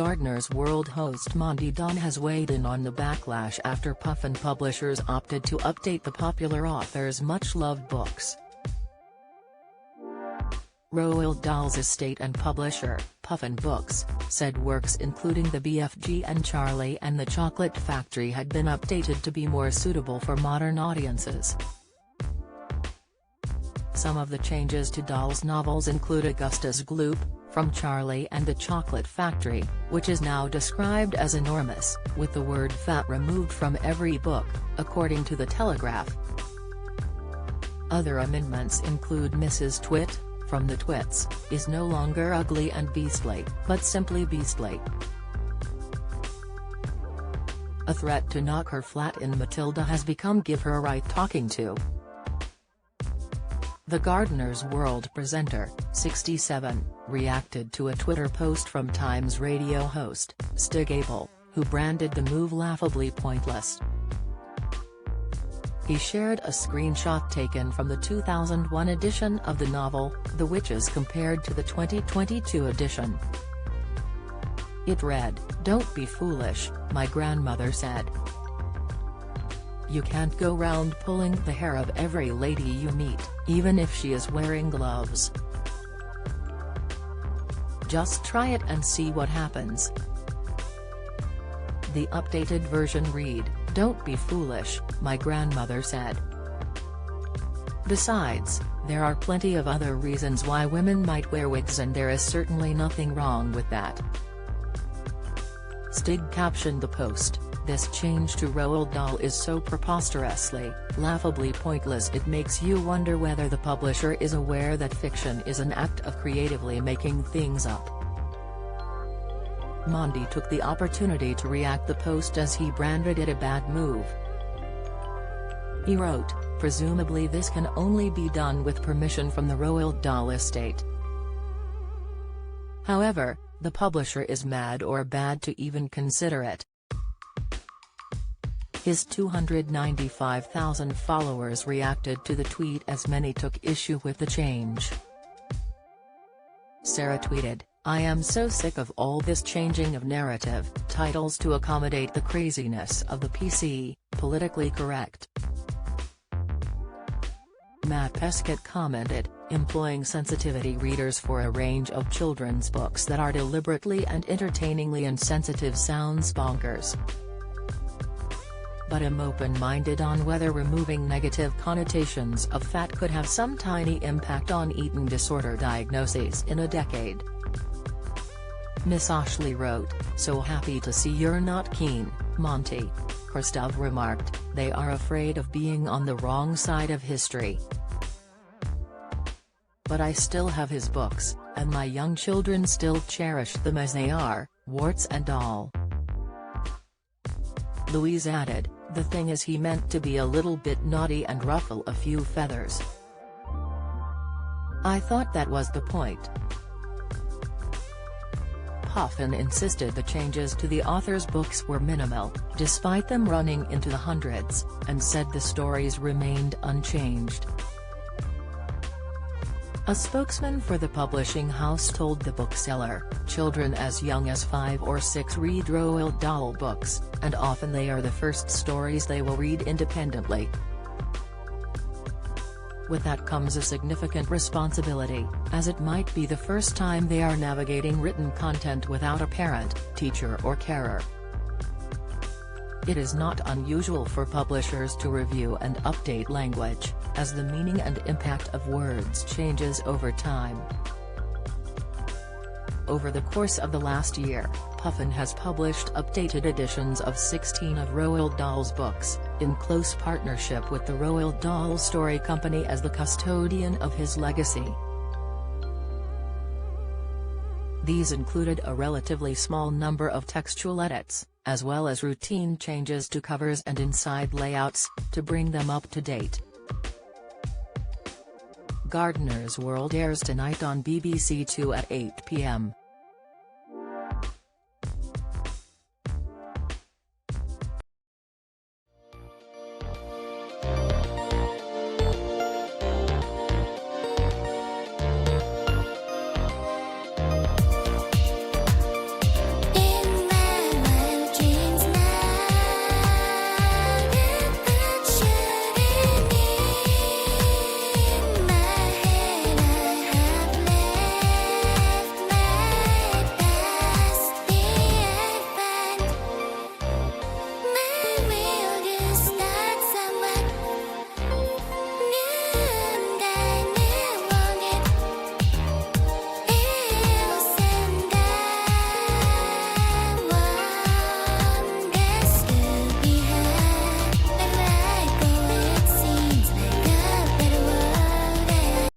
Gardener's World host Monty Don has weighed in on the backlash after Puffin Publishers opted to update the popular author's much-loved books. Roald Dahl's estate and publisher, Puffin Books, said works including The BFG and Charlie and the Chocolate Factory had been updated to be more suitable for modern audiences. Some of the changes to Dahl's novels include Augustus Gloop, from Charlie and the Chocolate Factory, which is now described as enormous, with the word fat removed from every book, according to The Telegraph. Other amendments include Mrs. Twit, from The Twits, is no longer ugly and beastly, but simply beastly. A threat to knock her flat in Matilda has become give her a right talking to. The Gardener's World presenter, 67, reacted to a Twitter post from Times Radio host, Stig Abel, who branded the move laughably pointless. He shared a screenshot taken from the 2001 edition of the novel, The Witches, compared to the 2022 edition. It read, "Don't be foolish, my grandmother said. You can't go round pulling the hair of every lady you meet, even if she is wearing gloves. Just try it and see what happens." The updated version read, "Don't be foolish, my grandmother said. Besides, there are plenty of other reasons why women might wear wigs, and there is certainly nothing wrong with that." Stig captioned the post, "This change to Roald Dahl is so preposterously, laughably pointless it makes you wonder whether the publisher is aware that fiction is an act of creatively making things up." Monty took the opportunity to react the post as he branded it a bad move. He wrote, "Presumably this can only be done with permission from the Roald Dahl estate. However, the publisher is mad or bad to even consider it." His 295,000 followers reacted to the tweet as many took issue with the change. Sarah tweeted, "I am so sick of all this changing of narrative titles to accommodate the craziness of the PC, politically correct." Matt Pescott commented, "Employing sensitivity readers for a range of children's books that are deliberately and entertainingly insensitive sounds bonkers. But I'm open-minded on whether removing negative connotations of fat could have some tiny impact on eating disorder diagnoses in a decade." Miss Ashley wrote, "So happy to see you're not keen, Monty." Christoph remarked, "They are afraid of being on the wrong side of history. But I still have his books, and my young children still cherish them as they are, warts and all." Louise added, "The thing is, he meant to be a little bit naughty and ruffle a few feathers. I thought that was the point." Puffin insisted the changes to the author's books were minimal, despite them running into the hundreds, and said the stories remained unchanged. A spokesman for the publishing house told the bookseller, "Children as young as 5 or 6 read Roald Dahl books, and often they are the first stories they will read independently. With that comes a significant responsibility, as it might be the first time they are navigating written content without a parent, teacher or carer. It is not unusual for publishers to review and update language, as the meaning and impact of words changes over time." Over the course of the last year, Puffin has published updated editions of 16 of Roald Dahl's books, in close partnership with the Roald Dahl Story Company as the custodian of his legacy. These included a relatively small number of textual edits, as well as routine changes to covers and inside layouts, to bring them up to date. Gardener's World airs tonight on BBC Two at 8 p.m.